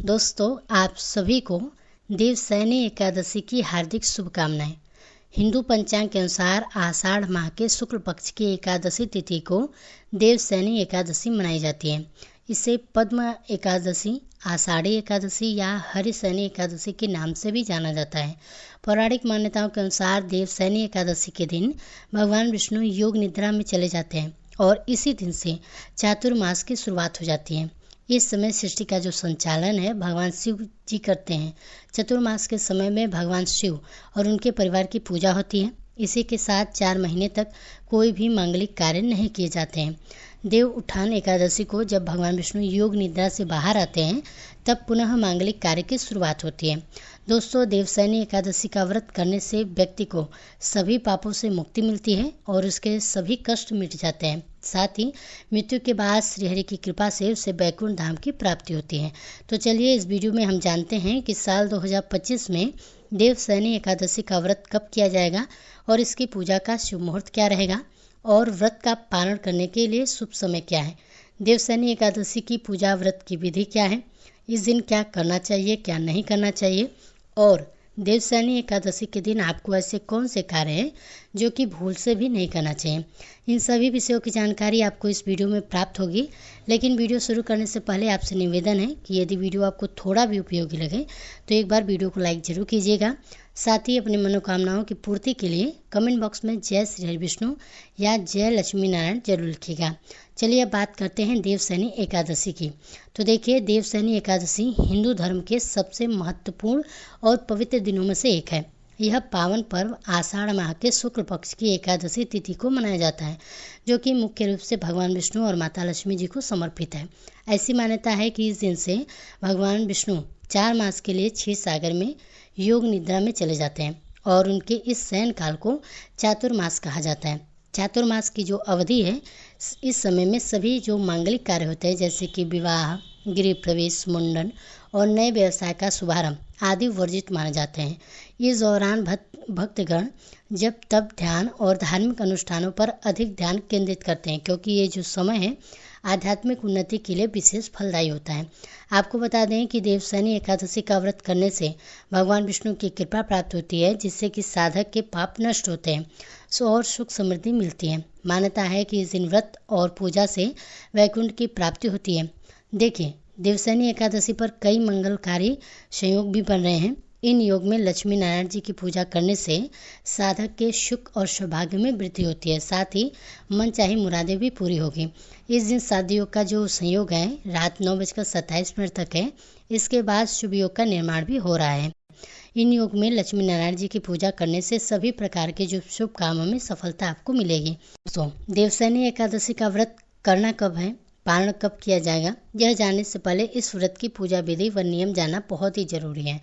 दोस्तों, आप सभी को देवशयनी एकादशी की हार्दिक शुभकामनाएं। हिंदू पंचांग के अनुसार आषाढ़ माह के शुक्ल पक्ष की एकादशी तिथि को देवशयनी एकादशी मनाई जाती है। इसे पद्म एकादशी, आषाढ़ी एकादशी या हरिशयनी एकादशी के नाम से भी जाना जाता है। पौराणिक मान्यताओं के अनुसार देवशयनी एकादशी के दिन भगवान विष्णु योग निद्रा में चले जाते हैं और इसी दिन से चातुर्मास की शुरुआत हो जाती है। इस समय सृष्टि का जो संचालन है भगवान शिव जी करते हैं। चतुर्मास के समय में भगवान शिव और उनके परिवार की पूजा होती है। इसी के साथ 4 महीने तक कोई भी मांगलिक कार्य नहीं किए जाते हैं। देव उत्थान एकादशी को जब भगवान विष्णु योग निद्रा से बाहर आते हैं तब पुनः मांगलिक कार्य की शुरुआत होती है। दोस्तों, देवशयनी एकादशी का व्रत करने से व्यक्ति को सभी पापों से मुक्ति मिलती है और उसके सभी कष्ट मिट जाते हैं। साथ ही मृत्यु के बाद श्रीहरि की कृपा से उसे वैकुंठ धाम की प्राप्ति होती है। तो चलिए इस वीडियो में हम जानते हैं कि साल 2025 में देवशयनी एकादशी का व्रत कब किया जाएगा और इसकी पूजा का शुभ मुहूर्त क्या रहेगा और व्रत का पालन करने के लिए शुभ समय क्या है। देवशयनी एकादशी की पूजा व्रत की विधि क्या है, इस दिन क्या करना चाहिए, क्या नहीं करना चाहिए और देवशयनी एकादशी के दिन आपको ऐसे कौन से कार्य हैं जो कि भूल से भी नहीं करना चाहिए। इन सभी विषयों की जानकारी आपको इस वीडियो में प्राप्त होगी। लेकिन वीडियो शुरू करने से पहले आपसे निवेदन है कि यदि वीडियो आपको थोड़ा भी उपयोगी लगे तो एक बार वीडियो को लाइक जरूर कीजिएगा। साथ ही अपनी मनोकामनाओं की पूर्ति के लिए कमेंट बॉक्स में जय श्री हरि विष्णु या जय लक्ष्मी नारायण जरूर लिखिएगा। चलिए अब बात करते हैं देवशयनी एकादशी की। तो देखिए, देवशयनी एकादशी हिंदू धर्म के सबसे महत्वपूर्ण और पवित्र दिनों में से एक है। यह पावन पर्व आषाढ़ माह के शुक्ल पक्ष की एकादशी तिथि को मनाया जाता है, जो कि मुख्य रूप से भगवान विष्णु और माता लक्ष्मी जी को समर्पित है। ऐसी मान्यता है कि इस दिन से भगवान विष्णु 4 मास के लिए क्षीर सागर में योग निद्रा में चले जाते हैं और उनके इस शयन काल को चातुर्मास कहा जाता है। चातुर्मास की जो अवधि है, इस समय में सभी जो मांगलिक कार्य होते हैं जैसे कि विवाह, गृह प्रवेश, मुंडन और नए व्यवसाय का शुभारंभ आदि वर्जित माने जाते हैं। इस दौरान भक्तगण जब तब ध्यान और धार्मिक अनुष्ठानों पर अधिक ध्यान केंद्रित करते हैं, क्योंकि ये जो समय है आध्यात्मिक उन्नति के लिए विशेष फलदायी होता है। आपको बता दें कि देवशयनी एकादशी का व्रत करने से भगवान विष्णु की कृपा प्राप्त होती है, जिससे कि साधक के पाप नष्ट होते हैं और सुख समृद्धि मिलती है। मान्यता है कि इस दिन व्रत और पूजा से वैकुंठ की प्राप्ति होती है। देखिए, देवशयनी एकादशी पर कई मंगलकारी संयोग भी बन रहे हैं। इन योग में लक्ष्मी नारायण जी की पूजा करने से साधक के सुख और सौभाग्य में वृद्धि होती है। साथ ही मन चाही मुरादें भी पूरी होगी। इस दिन साध्य योग का जो संयोग है रात 9:27 तक है। इसके बाद शुभ योग का निर्माण भी हो रहा है। इन योग में लक्ष्मी नारायण जी की पूजा करने से सभी प्रकार के जो शुभ कामों में सफलता आपको मिलेगी। दोस्तों, देवशयनी एकादशी का व्रत करना कब है, पालन कब किया जाएगा, यह जानने से पहले इस व्रत की पूजा विधि व नियम जानना बहुत ही जरूरी है,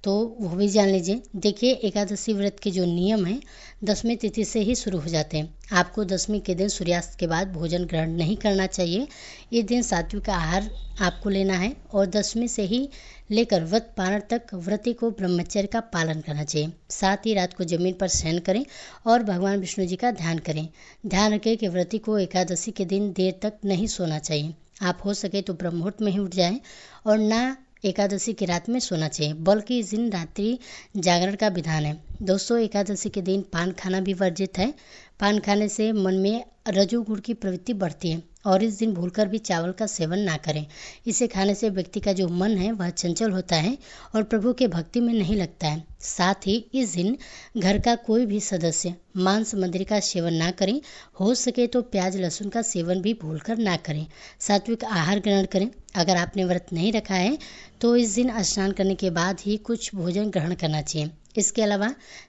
तो वो भी जान लीजिए। देखिए, एकादशी व्रत के जो नियम हैं 10वीं तिथि से ही शुरू हो जाते हैं। आपको 10वीं के दिन सूर्यास्त के बाद भोजन ग्रहण नहीं करना चाहिए। इस दिन सात्विक आहार आपको लेना है और 10वीं से ही लेकर व्रत पारण तक व्रती को ब्रह्मचर्य का पालन करना चाहिए। साथ ही रात को जमीन पर शयन करें और भगवान विष्णु जी का ध्यान करें। ध्यान रखें कि व्रती को एकादशी के दिन देर तक नहीं सोना चाहिए। आप हो सके तो ब्रह्म मुहूर्त में ही उठ जाएं और ना एकादशी की रात में सोना चाहिए, बल्कि इस दिन रात्रि जागरण का विधान है। दोस्तों, एकादशी के दिन पान खाना भी वर्जित है। पान खाने से मन में रजोगुण की प्रवृत्ति बढ़ती है और इस दिन भूलकर भी चावल का सेवन ना करें। इसे खाने से व्यक्ति का जो मन है वह चंचल होता है और प्रभु के भक्ति में नहीं लगता है। साथ ही इस दिन घर का कोई भी सदस्य मांस मदिरा का सेवन ना करें। हो सके तो प्याज लहसुन का सेवन भी भूलकर ना करें। सात्विक आहार ग्रहण करें। अगर आपने व्रत नहीं रखा है तो इस दिन स्नान करने के बाद ही कुछ भोजन ग्रहण करना चाहिए। इसके अलावा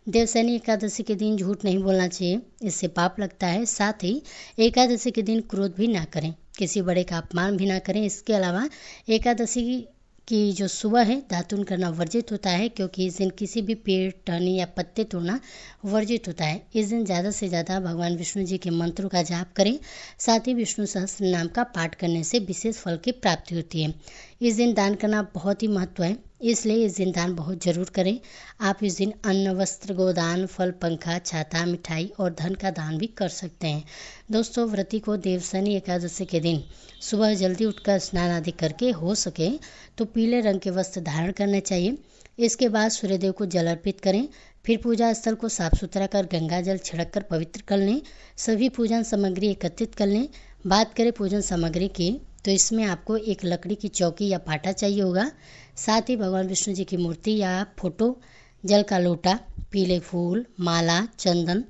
देवशयनी एकादशी के दिन झूठ नहीं बोलना चाहिए, इससे पाप लगता है। साथ ही एकादशी के दिन क्रोध भी ना करें, किसी बड़े का अपमान भी ना करें। इसके अलावा एकादशी की जो सुबह है दातुन करना वर्जित होता है, क्योंकि इस दिन किसी भी पेड़, टहनी या पत्ते तोड़ना वर्जित होता है। इस दिन ज़्यादा से ज़्यादा भगवान विष्णु जी के मंत्रों का जाप करें। साथ ही विष्णु सहस्त्र नाम का पाठ करने से विशेष फल की प्राप्ति होती है। इस दिन दान करना बहुत ही महत्व है। इसलिए इस दिन दान बहुत जरूर करें। आप इस दिन अन्न, वस्त्र, गोदान, फल, पंखा, छाता, मिठाई और धन का दान भी कर सकते हैं। दोस्तों, व्रती को देवशनि एकादशी के दिन सुबह जल्दी उठकर स्नान आदि करके हो सके तो पीले रंग के वस्त्र धारण करने चाहिए। इसके बाद सूर्यदेव को जल अर्पित करें। फिर पूजा स्थल को साफ सुथरा कर गंगा जल छिड़क कर पवित्र कर लें। सभी पूजन सामग्री एकत्रित कर लें। बात करें पूजन सामग्री की तो इसमें आपको एक लकड़ी की चौकी या पाटा चाहिए होगा। साथ ही भगवान विष्णु जी की मूर्ति या फोटो, जल का लोटा, पीले फूल, माला, चंदन,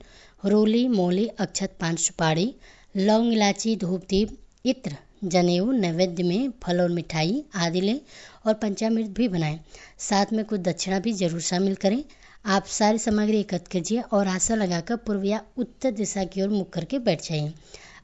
रोली, मोली, अक्षत, पान, सुपारी, लौंग, इलायची, धूप, दीप, इत्र, जनेऊ, नैवेद्य में फल और मिठाई आदि लें और पंचामृत भी बनाएं। साथ में कुछ दक्षिणा भी जरूर शामिल करें। आप सारी सामग्री एकत्र कीजिए और आसन लगाकर पूर्व या उत्तर दिशा की ओर मुख करके बैठ जाइए।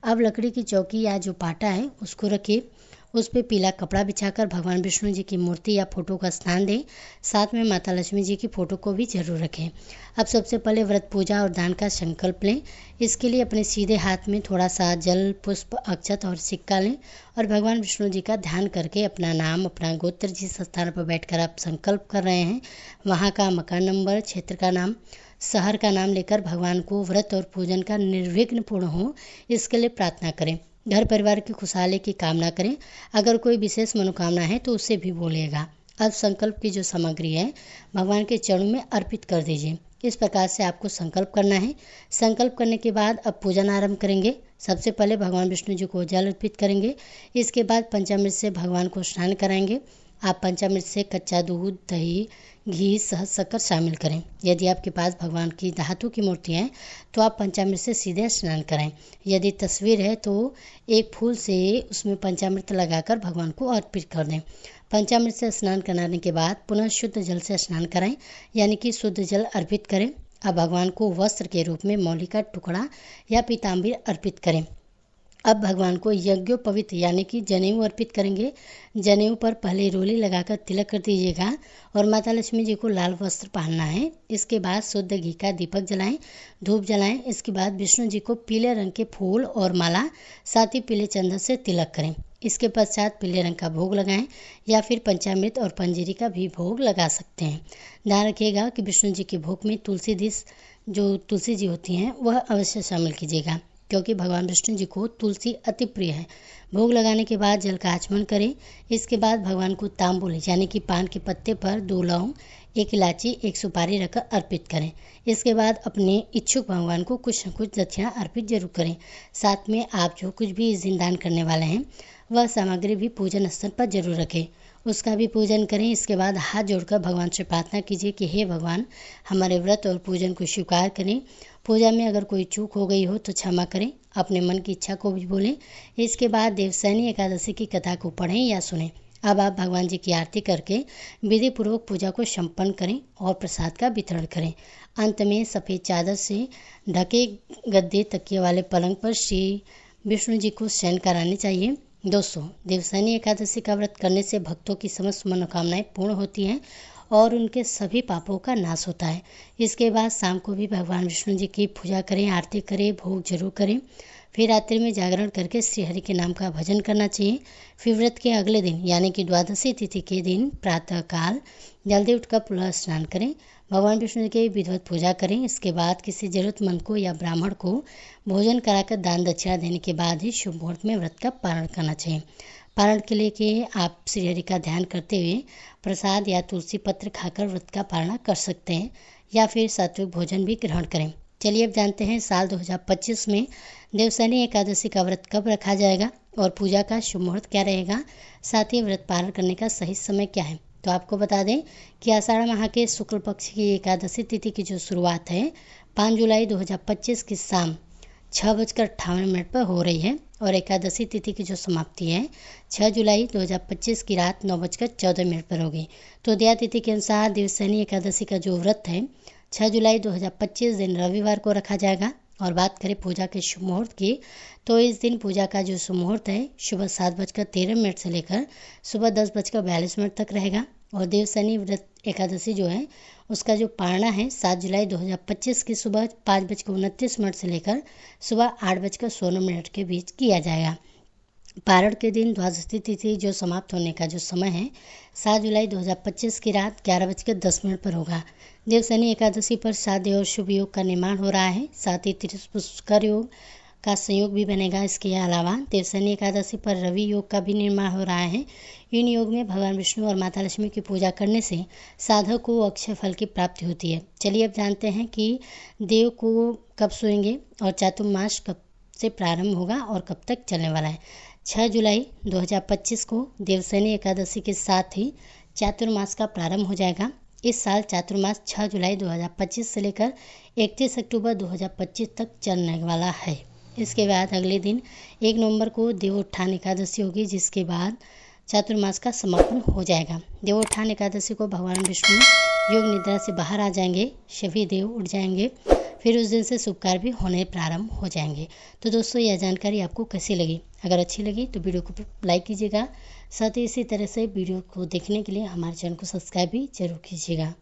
अब लकड़ी की चौकी या जो पाटा है उसको रखिए। उस पर पीला कपड़ा बिछाकर भगवान विष्णु जी की मूर्ति या फोटो का स्थान दें। साथ में माता लक्ष्मी जी की फोटो को भी जरूर रखें। अब सबसे पहले व्रत, पूजा और दान का संकल्प लें। इसके लिए अपने सीधे हाथ में थोड़ा सा जल, पुष्प, अक्षत और सिक्का लें और भगवान विष्णु जी का ध्यान करके अपना नाम, अपना गोत्र, जिस स्थान पर बैठकर आप संकल्प कर रहे हैं वहाँ का मकान नंबर, क्षेत्र का नाम, शहर का नाम लेकर भगवान को व्रत और पूजन का निर्विघ्न पूर्ण हो इसके लिए प्रार्थना करें। घर परिवार की खुशहाली की कामना करें। अगर कोई विशेष मनोकामना है तो उसे भी बोलिएगा। अब संकल्प की जो सामग्री है भगवान के चरणों में अर्पित कर दीजिए। इस प्रकार से आपको संकल्प करना है। संकल्प करने के बाद अब पूजन आरंभ करेंगे। सबसे पहले भगवान विष्णु जी को जल अर्पित करेंगे। इसके बाद पंचामृत से भगवान को स्नान कराएंगे। आप पंचामृत से कच्चा दूध, दही, घी, शहद, शक्कर शामिल करें। यदि आपके पास भगवान की धातु की मूर्ति है तो आप पंचामृत से सीधे स्नान कराएं। यदि तस्वीर है तो एक फूल से उसमें पंचामृत लगाकर भगवान को अर्पित कर दें। पंचामृत से स्नान कराने के बाद पुनः शुद्ध जल से स्नान कराएं, यानी कि शुद्ध जल अर्पित करें। अब भगवान को वस्त्र के रूप में मौली का टुकड़ा या पीताम्बर अर्पित करें। अब भगवान को यज्ञोपवीत यानी कि जनेऊ अर्पित करेंगे। जनेऊ पर पहले रोली लगाकर तिलक कर दीजिएगा और माता लक्ष्मी जी को लाल वस्त्र पहनना है। इसके बाद शुद्ध घी का दीपक जलाएं, धूप जलाएं। इसके बाद विष्णु जी को पीले रंग के फूल और माला, साथ ही पीले चंदन से तिलक करें। इसके पश्चात पीले रंग का भोग लगाएं या फिर पंचामृत और पंजीरी का भी भोग लगा सकते हैं। ध्यान रखिएगा कि विष्णु जी के भोग में तुलसी जी होती हैं वह अवश्य शामिल कीजिएगा, क्योंकि भगवान विष्णु जी को तुलसी अति प्रिय है। भोग लगाने के बाद जल का आचमन करें। इसके बाद भगवान को तांबूल यानी कि पान के पत्ते पर 2 लौंग, 1 इलायची, 1 सुपारी रखकर अर्पित करें। इसके बाद अपने इच्छुक भगवान को कुछ न कुछ दक्षिणा अर्पित जरूर करें। साथ में आप जो कुछ भी इस दिन दान करने वाले हैं वह सामग्री भी पूजन स्थल पर जरूर रखें, उसका भी पूजन करें। इसके बाद हाथ जोड़कर भगवान से प्रार्थना कीजिए कि हे भगवान, हमारे व्रत और पूजन को स्वीकार करें। पूजा में अगर कोई चूक हो गई हो तो क्षमा करें। अपने मन की इच्छा को भी बोलें। इसके बाद देवशनि एकादशी की कथा को पढ़ें या सुनें। अब आप भगवान जी की आरती करके विधि पूर्वक पूजा को संपन्न करें और प्रसाद का वितरण करें। अंत में सफ़ेद चादर से ढके गद्दे, तकिए वाले पलंग पर श्री विष्णु जी को शयन कराने चाहिए। दोस्तों, देवशनि एकादशी का व्रत करने से भक्तों की समस्त मनोकामनाएं पूर्ण होती हैं और उनके सभी पापों का नाश होता है। इसके बाद शाम को भी भगवान विष्णु जी की पूजा करें, आरती करें, भोग जरूर करें। फिर रात्रि में जागरण करके श्री हरि के नाम का भजन करना चाहिए। फिर व्रत के अगले दिन यानी कि द्वादशी तिथि के दिन प्रातःकाल जल्दी उठकर पुनः स्नान करें, भगवान विष्णु जी की विधिवत पूजा करें। इसके बाद किसी जरूरतमंद को या ब्राह्मण को भोजन कराकर दान दक्षिणा देने के बाद ही शुभ मुहूर्त में व्रत का पारण करना चाहिए। पारण के लिए कि आप श्री हरि का ध्यान करते हुए प्रसाद या तुलसी पत्र खाकर व्रत का पारण कर सकते हैं या फिर सात्विक भोजन भी ग्रहण करें। चलिए अब जानते हैं साल 2025 में देवशनि एकादशी का व्रत कब रखा जाएगा और पूजा का शुभ मुहूर्त क्या रहेगा, साथ ही व्रत पारण करने का सही समय क्या है। तो आपको बता दें कि आषाढ़ माह के शुक्ल पक्ष की एकादशी तिथि की जो शुरुआत है 5 जुलाई 2025 की शाम 6:58 पर हो रही है और एकादशी तिथि की जो समाप्ति है 6 जुलाई 2025 की रात 9:14 पर होगी। तो उदया तिथि के अनुसार देवशनि एकादशी का जो व्रत है 6 जुलाई 2025 दिन रविवार को रखा जाएगा। और बात करें पूजा के शुभ मुहूर्त की तो इस दिन पूजा का जो शुभ मुहूर्त है सुबह 7:13 से लेकर सुबह 10:42 तक रहेगा। और देवशनि व्रत एकादशी जो है उसका जो पारणा है 7 जुलाई 2025 की सुबह 5:29 से लेकर सुबह 8:16 के बीच किया जाएगा। पारण के दिन द्वादशी तिथि जो समाप्त होने का जो समय है 7 जुलाई 2025 की रात 11:10 पर होगा। देवशनि एकादशी पर साध्य और शुभ योग का निर्माण हो रहा है। साथ ही पुष्कर योग का संयोग भी बनेगा। इसके अलावा देवशनि एकादशी पर रवि योग का भी निर्माण हो रहा है। इन योग में भगवान विष्णु और माता लक्ष्मी की पूजा करने से साधक को अक्षय फल की प्राप्ति होती है। चलिए अब जानते हैं कि देव को कब सोएंगे और चातुर्मास कब से प्रारंभ होगा और कब तक चलने वाला है। 6 जुलाई 2025 को देवशनि एकादशी के साथ ही चातुर्मास का प्रारंभ हो जाएगा। इस साल चातुर्मास 6 जुलाई 2025 से लेकर 31 अक्टूबर 2025 तक चलने वाला है। इसके बाद अगले दिन 1 नवंबर को देवोत्थान एकादशी होगी, जिसके बाद चातुर्मास का समापन हो जाएगा। देवोत्थान एकादशी को भगवान विष्णु योग निद्रा से बाहर आ जाएंगे, सभी देव उठ जाएंगे, फिर उस दिन से शुभ कार्य भी होने प्रारंभ हो जाएंगे। तो दोस्तों, यह जानकारी आपको कैसी लगी? अगर अच्छी लगी तो वीडियो को लाइक कीजिएगा। साथ ही इसी तरह से वीडियो को देखने के लिए हमारे चैनल को सब्सक्राइब भी जरूर कीजिएगा।